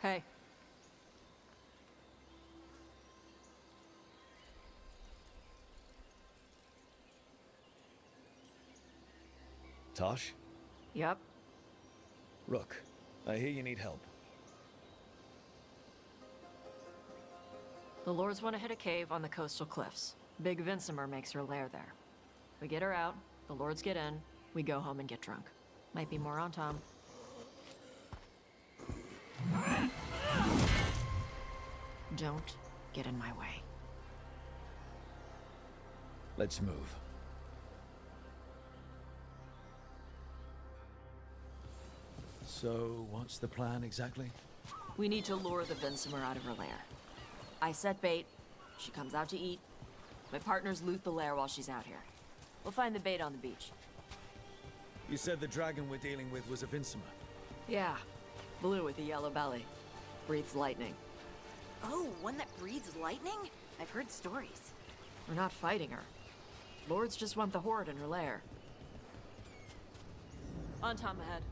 Hey. Tosh? Yep. Rook, I hear you need help. The Lords want to hit a cave on the coastal cliffs. Big Vincimer makes her lair there. We get her out, the Lords get in, we go home and get drunk. Might be more on Tom. Don't get in my way. Let's move. So, what's the plan exactly? We need to lure the Vincimer out of her lair. I set bait, she comes out to eat. My partners loot the lair while she's out here. We'll find the bait on the beach. You said the dragon we're dealing with was a Vincimer. Yeah, blue with a yellow belly. Breathes lightning. Oh, one that breathes lightning? I've heard stories. We're not fighting her. Lords just want the horde in her lair. On Tom ahead.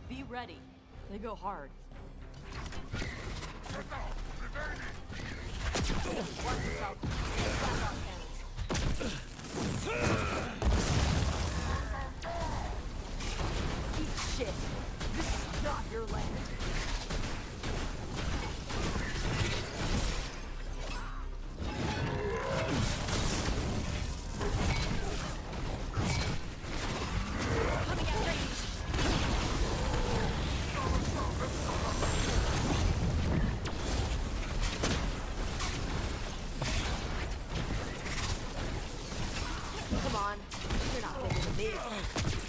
Be ready. They go hard. Eat shit. This is not your land. Come on. You're not bigger than me.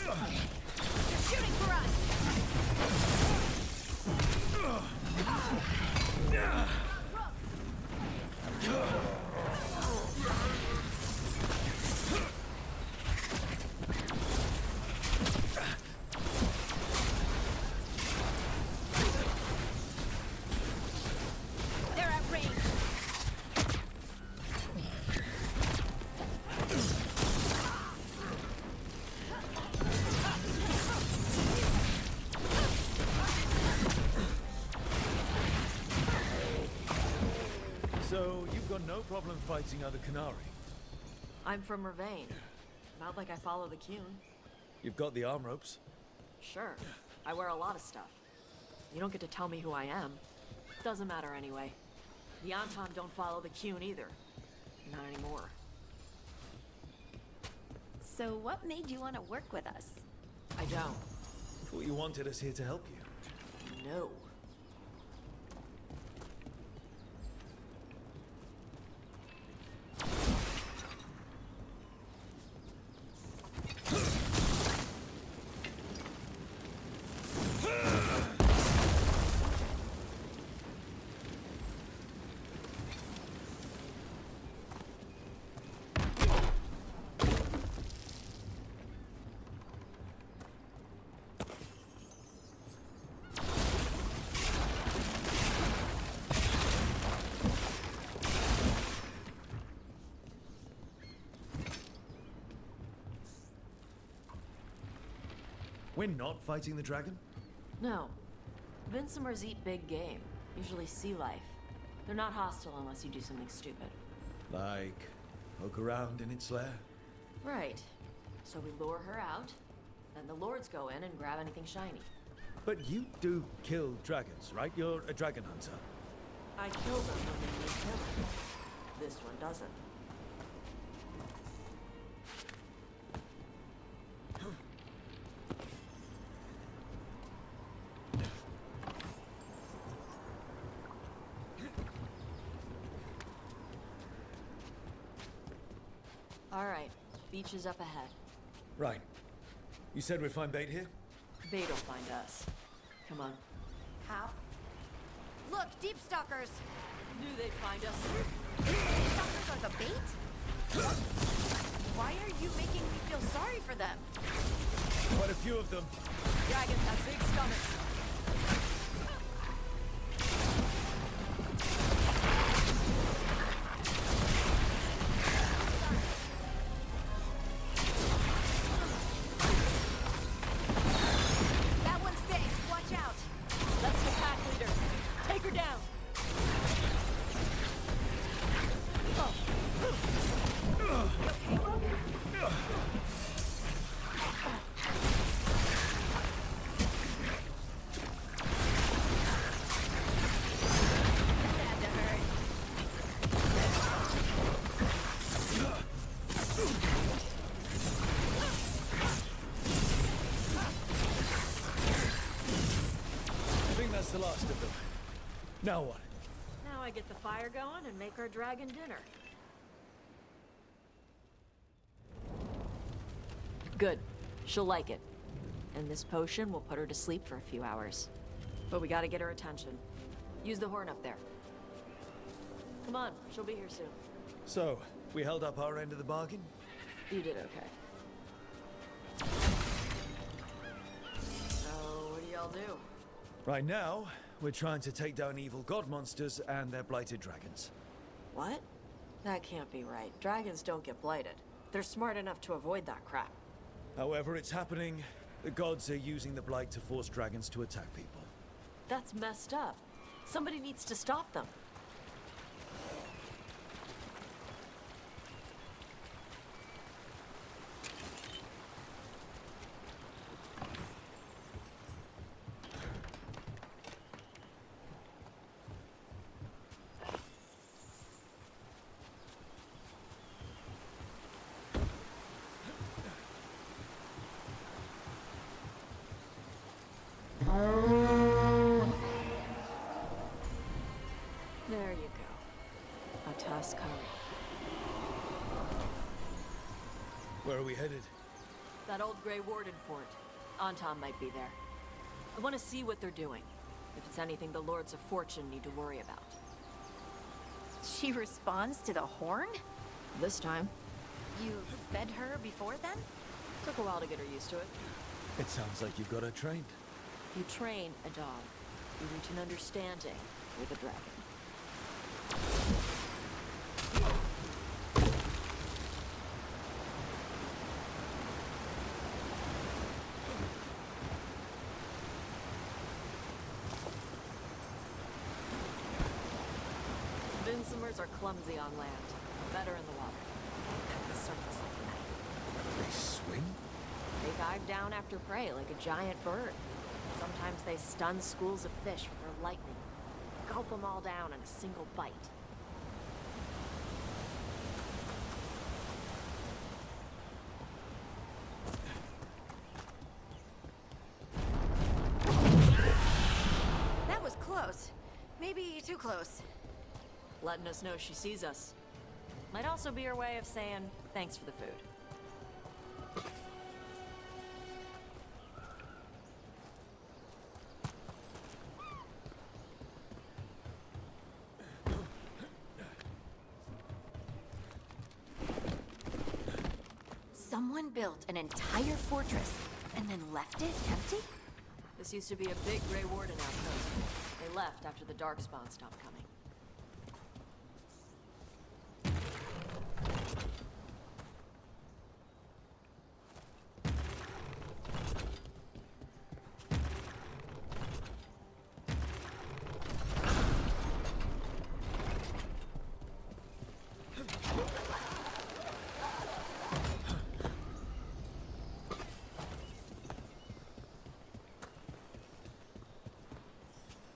They're shooting for us! They're at range. So, you've got no problem fighting other Canary? I'm from Mervain. Not like I follow the Cune. You've got the arm ropes. Sure. I wear a lot of stuff. You don't get to tell me who I am. Doesn't matter anyway. The Anton don't follow the Cune either. Not anymore. So what made you want to work with us? I don't. Thought you wanted us here to help you. No. We're not fighting the dragon? No. Vincimers eat big game. Usually sea life. They're not hostile unless you do something stupid. Like, poke around in its lair? Right. So we lure her out, then the Lords go in and grab anything shiny. But you do kill dragons, right? You're a dragon hunter. I kill them when they need killing. This one doesn't. All right, beach is up ahead. Right. You said we'd find bait here? Bait'll find us. Come on. How? Look, deep stalkers! Knew they'd find us. Deep stalkers are the bait? Why are you making me feel sorry for them? Quite a few of them. Dragons have big stomachs. That one's big, watch out! That's the pack leader. Take That's the last of them. Now what? Now I get the fire going and make our dragon dinner. Good. She'll like it. And this potion will put her to sleep for a few hours. But we gotta get her attention. Use the horn up there. Come on, she'll be here soon. So, we held up our end of the bargain? You did okay. So, what do y'all do? Right now, we're trying to take down evil god monsters and their blighted dragons. What? That can't be right. Dragons don't get blighted. They're smart enough to avoid that crap. However it's happening, the gods are using the blight to force dragons to attack people. That's messed up. Somebody needs to stop them. There you go. A tusk home. Where are we headed? That old Grey Warden fort. Anton might be there. I want to see what they're doing. If it's anything the Lords of Fortune need to worry about. She responds to the horn? This time. You fed her before then? Took a while to get her used to it. It sounds like you've got her trained. You train a dog. You reach an understanding with a dragon. Vincimers are clumsy on land, better in the water. The surface like that. They swim? They dive down after prey like a giant bird. Sometimes they stun schools of fish with their lightning. Gulp them all down in a single bite. That was close. Maybe too close. Letting us know she sees us. Might also be her way of saying thanks for the food. Someone built an entire fortress and then left it empty? This used to be a big Grey Warden outpost. They left after the Darkspawn stopped coming.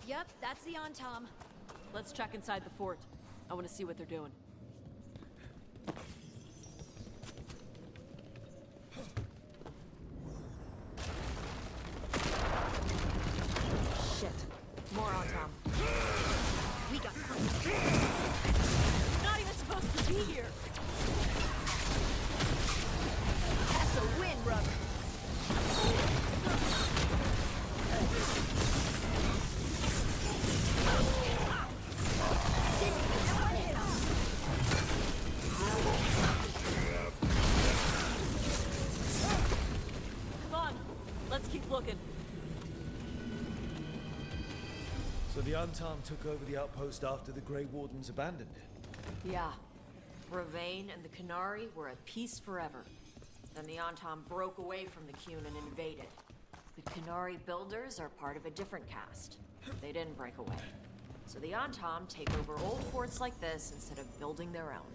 Yep, that's the Tom. Let's check inside the fort. I want to see what they're doing. Shit. More on Tom. We got Not even supposed to be here. That's a win, brother. Come on. Let's keep looking. So the Antam took over the outpost after the Grey Wardens abandoned it. Yeah. Ravain and the Canary were at peace forever. Then the Antam broke away from the Qun and invaded. The Canary builders are part of a different caste. They didn't break away. So the Antam take over old forts like this instead of building their own.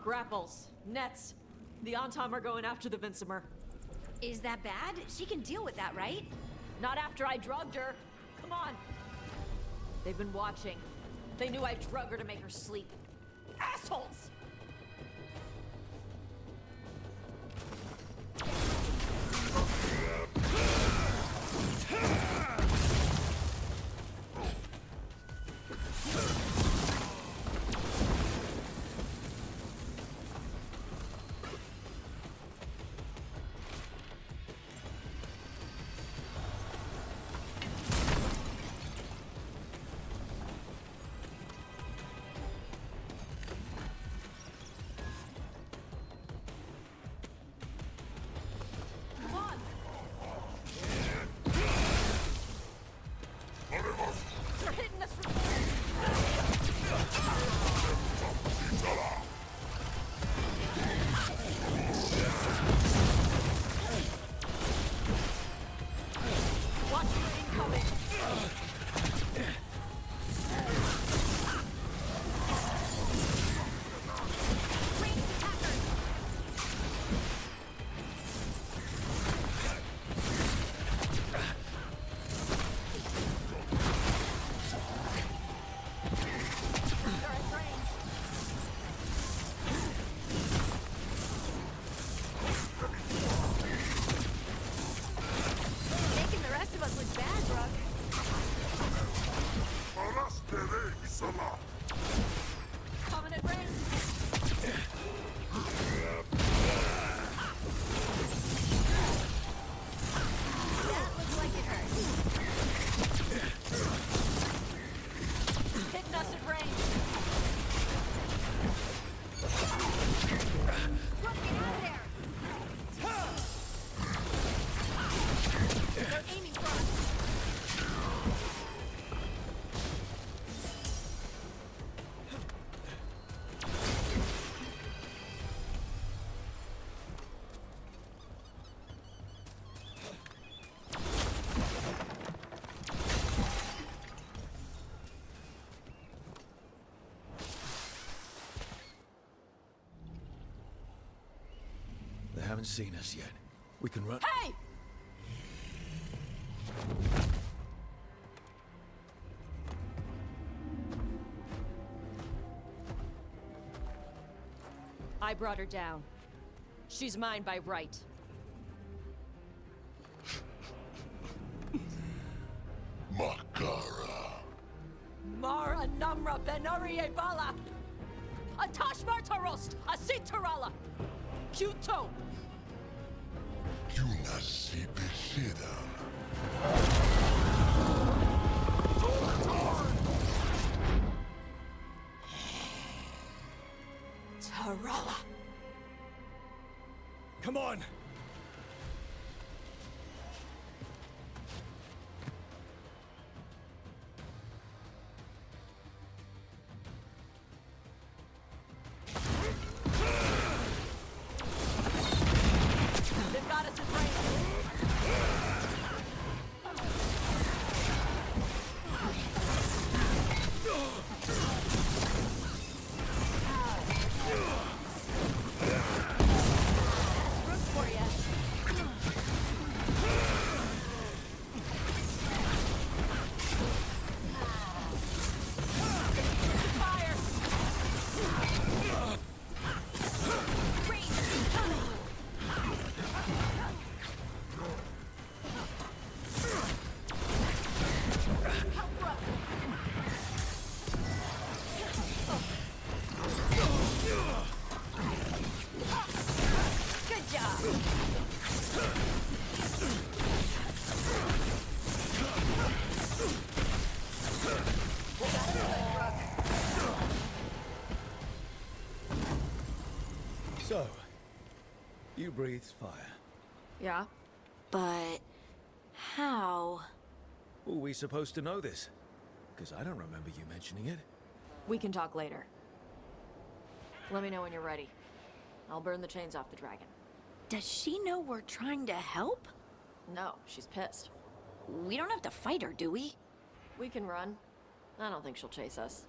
Grapples, nets. The Antom are going after the Vincimer. Is that bad? She can deal with that, right? Not after I drugged her. Come on. They've been watching. They knew I drug her to make her sleep. Assholes! They haven't seen us yet. We can run. Hey! I brought her down. She's mine by right. Makara. Mara Namra Benari Bala! Atash Martarost! Asitarala! Kuto! Yunasi Beshida. Tarala! Come on! They've got us in range! Room for ya. Fire! Good job! So, you breathed fire. Yeah? But how? Were we supposed to know this? Because I don't remember you mentioning it. We can talk later. Let me know when you're ready. I'll burn the chains off the dragon. Does she know we're trying to help? No, she's pissed. We don't have to fight her, do we? We can run. I don't think she'll chase us.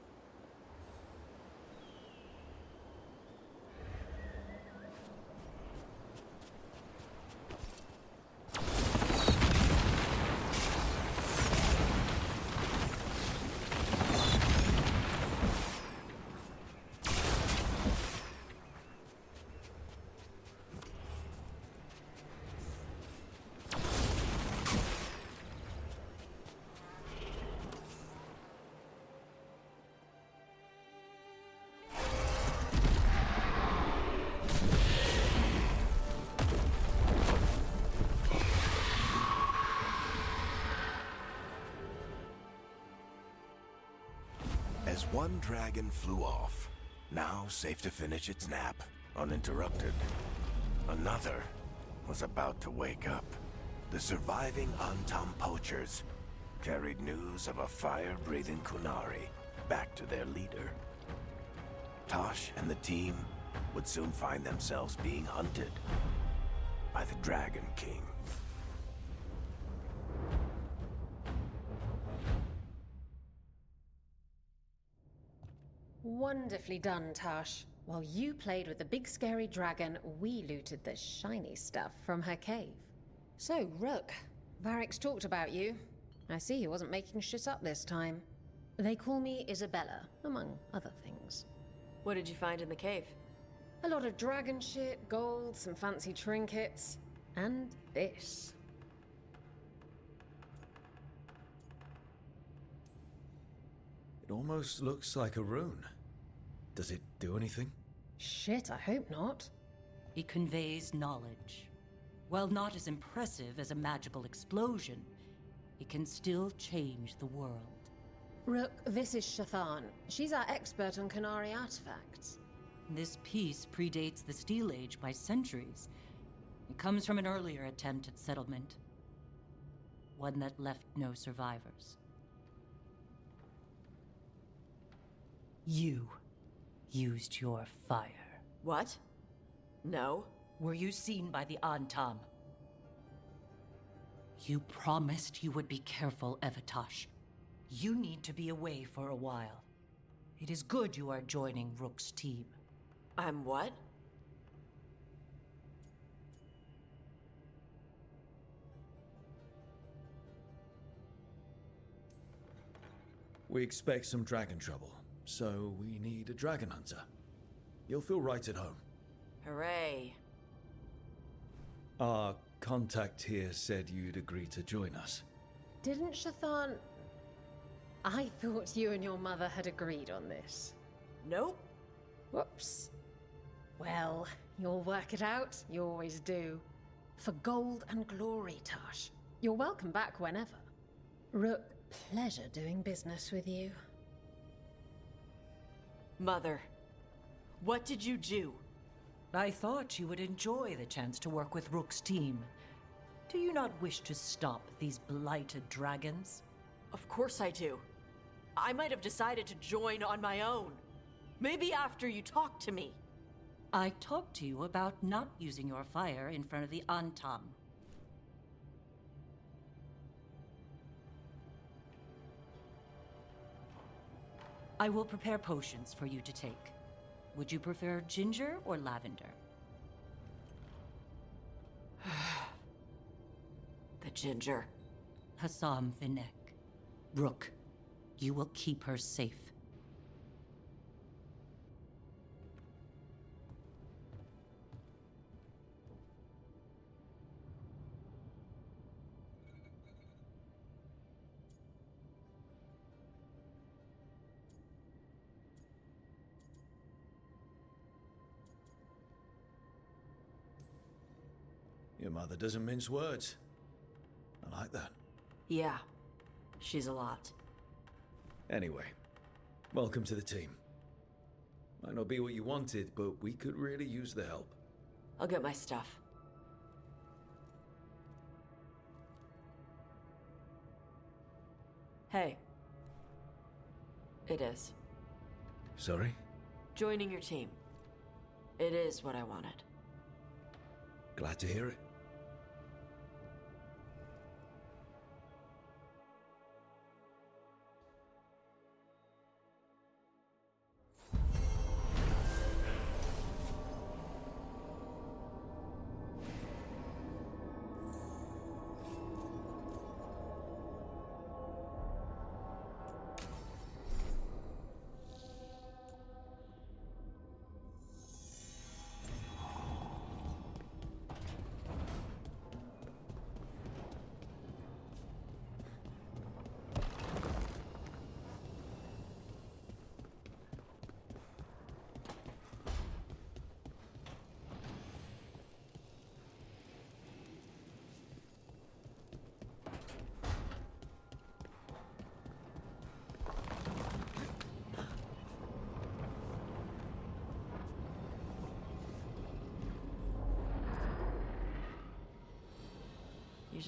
As one dragon flew off, now safe to finish its nap, uninterrupted, another was about to wake up. The surviving Antam poachers carried news of a fire-breathing Kunari back to their leader. Tosh and the team would soon find themselves being hunted by the Dragon King. Wonderfully done, Tash. While you played with the big scary dragon, we looted the shiny stuff from her cave. So, Rook, Varric's talked about you. I see he wasn't making shit up this time. They call me Isabella, among other things. What did you find in the cave? A lot of dragon shit, gold, some fancy trinkets, and this. It almost looks like a rune. Does it do anything? Shit, I hope not. It conveys knowledge. While not as impressive as a magical explosion, it can still change the world. Rook, this is Shathan. She's our expert on Kunari artifacts. This piece predates the Steel Age by centuries. It comes from an earlier attempt at settlement. One that left no survivors. You used your fire. What? No. Were you seen by the Antam? You promised you would be careful, Evatosh. You need to be away for a while. It is good you are joining Rook's team. I'm what? We expect some dragon trouble, so we need a dragon hunter. You'll feel right at home. Hooray. Our contact here said you'd agree to join us. Didn't Shathan... I thought you and your mother had agreed on this. Nope. Whoops. Well, you'll work it out. You always do. For gold and glory, Tash. You're welcome back whenever. Rook, pleasure doing business with you. Mother, what did you do? I thought you would enjoy the chance to work with Rook's team. Do you not wish to stop these blighted dragons? Of course I do. I might have decided to join on my own. Maybe after you talked to me. I talked to you about not using your fire in front of the Antam. I will prepare potions for you to take. Would you prefer ginger or lavender? The ginger. Hassam Vinek. Rook, you will keep her safe. Your mother doesn't mince words. I like that. Yeah, she's a lot. Anyway, welcome to the team. Might not be what you wanted, but we could really use the help. I'll get my stuff. Hey. It is. Sorry? Joining your team. It is what I wanted. Glad to hear it.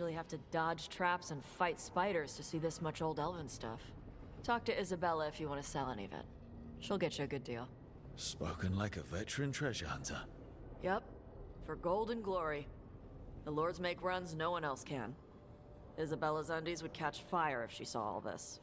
usually have to dodge traps and fight spiders to see this much old elven stuff. Talk to Isabella if you want to sell any of it. She'll get you a good deal. Spoken like a veteran treasure hunter. Yep, for gold and glory. The lords make runs no one else can. Isabella's undies would catch fire if she saw all this.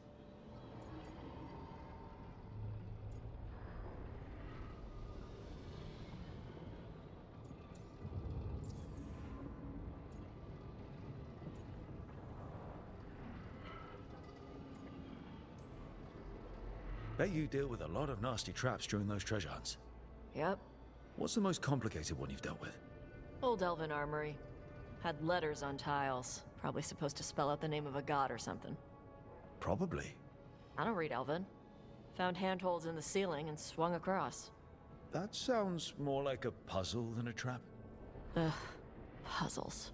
Bet you deal with a lot of nasty traps during those treasure hunts. Yep, What's the most complicated one you've dealt with? old elven armory. Had letters on tiles. Probably supposed to spell out the name of a god or something. Probably. I don't read elven. Found handholds in the ceiling and swung across. That sounds more like a puzzle than a trap. Ugh, puzzles.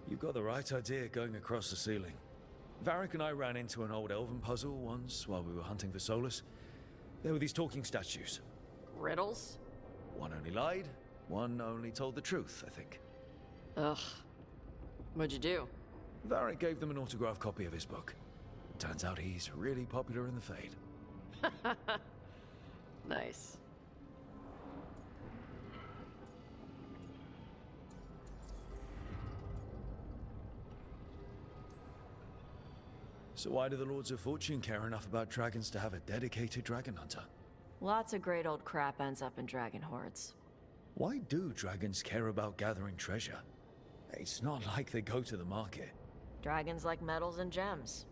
You've got the right idea going across the ceiling. Varric and I ran into an old elven puzzle once while we were hunting for Solus. There were these talking statues. Riddles? One only lied, one only told the truth, I think. Ugh. What'd you do? Varric gave them an autographed copy of his book. Turns out he's really popular in the Fade. Nice. So why do the Lords of Fortune care enough about dragons to have a dedicated dragon hunter? Lots of great old crap ends up in dragon hordes. Why do dragons care about gathering treasure? It's not like they go to the market. Dragons like metals and gems.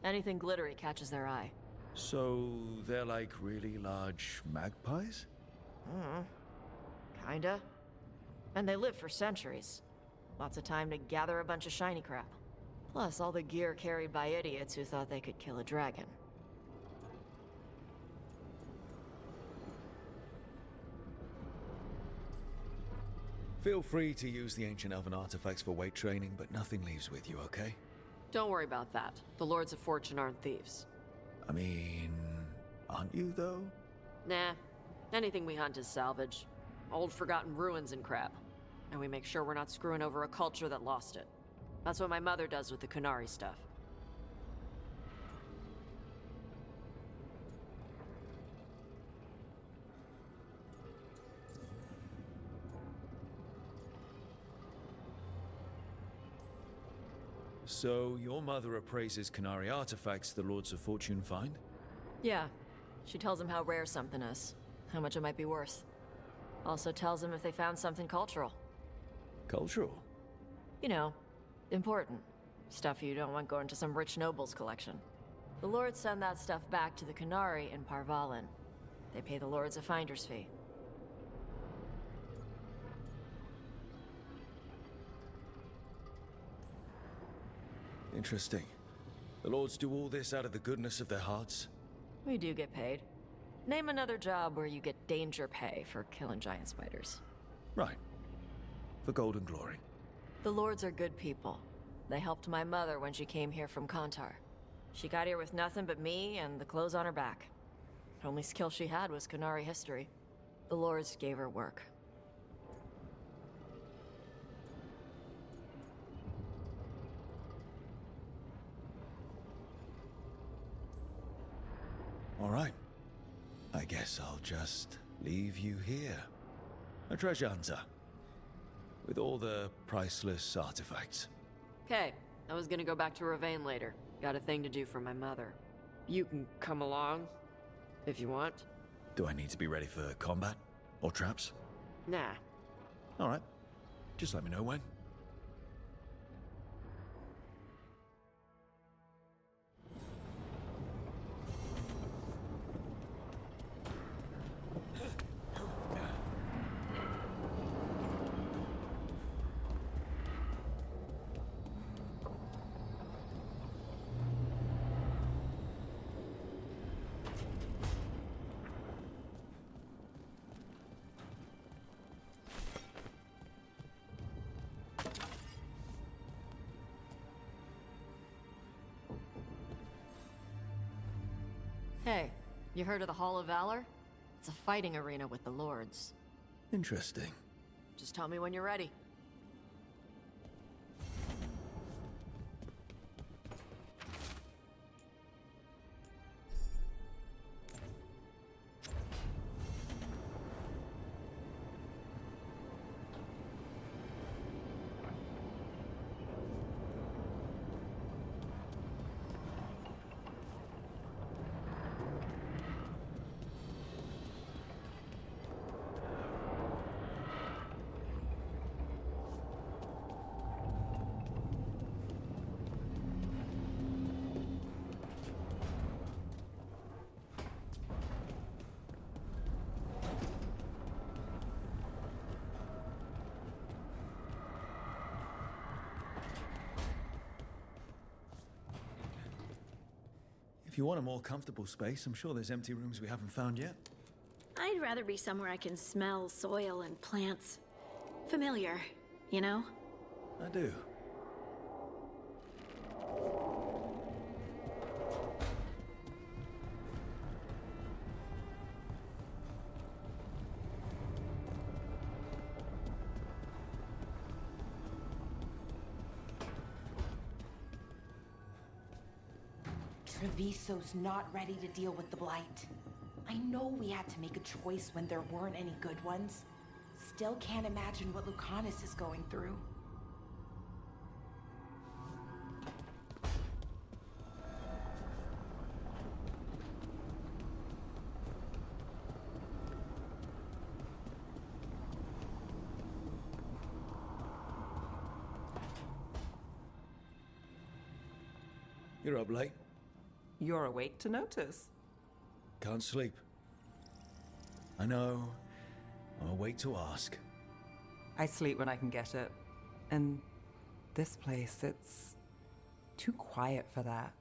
Anything glittery catches their eye. So they're like really large magpies? Kinda. And they live for centuries. Lots of time to gather a bunch of shiny crap. Plus all the gear carried by idiots who thought they could kill a dragon. Feel free to use the ancient elven artifacts for weight training, but nothing leaves with you, okay? Don't worry about that. The Lords of Fortune aren't thieves. I mean, aren't you though? Nah. Anything we hunt is salvage. Old forgotten ruins and crap. And we make sure we're not screwing over a culture that lost it. That's what my mother does with the Kunari stuff. So your mother appraises Kunari artifacts the Lords of Fortune find? Yeah. She tells them how rare something is. How much it might be worth. Also tells them if they found something cultural. Cultural? You know, important. Stuff you don't want going to some rich noble's collection. The lords send that stuff back to the Kunari in Parvalin. They pay the lords a finder's fee. Interesting. The Lords do all this out of the goodness of their hearts? We do get paid. Name another job where you get danger pay for killing giant spiders. Right. For gold and glory. The lords are good people. They helped my mother when she came here from Kantar. She got here with nothing but me and the clothes on her back. Only skill she had was Kunari history. The lords gave her work. All right. I guess I'll just leave you here. A treasure hunter. With all the priceless artifacts. Okay, I was gonna go back to Ravane later. Got a thing to do for my mother. You can come along, if you want. Do I need to be ready for combat? Or traps? Nah. All right. Just let me know when. Hey, you heard of the Hall of Valor? It's a fighting arena with the lords. Interesting. Just tell me when you're ready. If you want a more comfortable space, I'm sure there's empty rooms we haven't found yet. I'd rather be somewhere I can smell soil and plants. Familiar, you know? I do. Treviso's not ready to deal with the Blight. I know we had to make a choice when there weren't any good ones. Still can't imagine what Lucanus is going through. You're up late. You're awake to notice. Can't sleep. I know. I'm awake to ask. I sleep when I can get it. And this place, it's too quiet for that.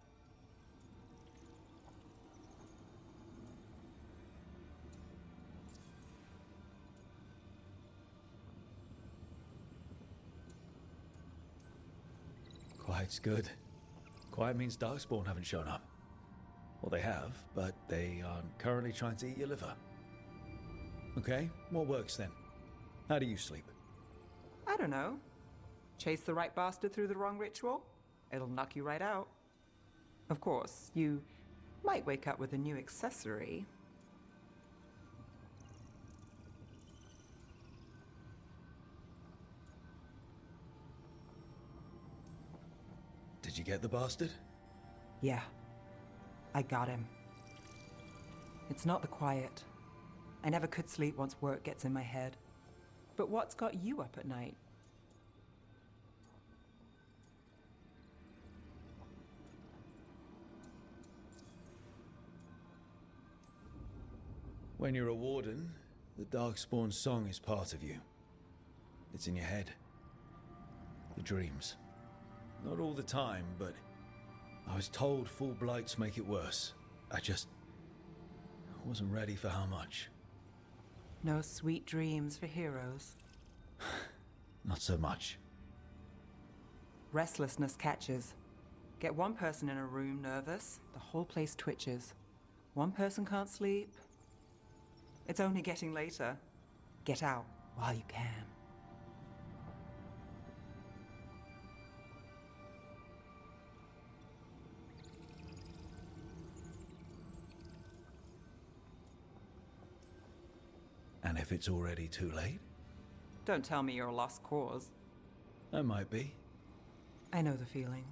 Quiet's good. Quiet means Darkspawn haven't shown up. Well, they have, but they aren't currently trying to eat your liver. Okay, what works then? How do you sleep? I don't know. Chase the right bastard through the wrong ritual? It'll knock you right out. Of course, you might wake up with a new accessory. Did you get the bastard? Yeah, I got him. It's not the quiet. I never could sleep once work gets in my head. But what's got you up at night? When you're a warden, the Darkspawn song is part of you. It's in your head. The dreams. Not all the time, but I was told full blights make it worse. I wasn't ready for how much. No sweet dreams for heroes. Not so much. Restlessness catches. Get one person in a room nervous, the whole place twitches. One person can't sleep. It's only getting later. Get out while you can. And if it's already too late? Don't tell me you're a lost cause. I might be. I know the feeling.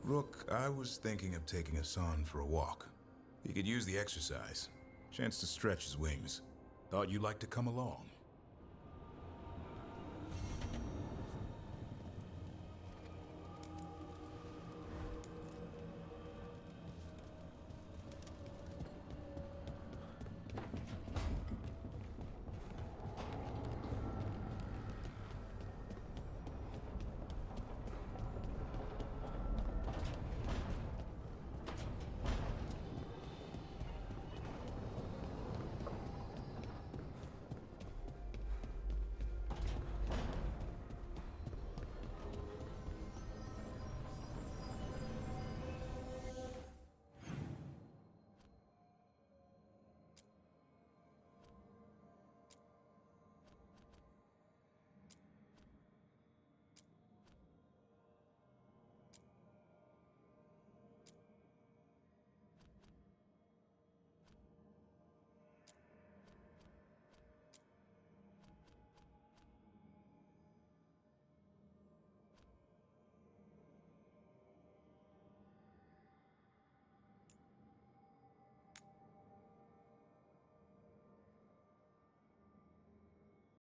Rook, I was thinking of taking Hassan for a walk. He could use the exercise. Chance to stretch his wings. Thought you'd like to come along.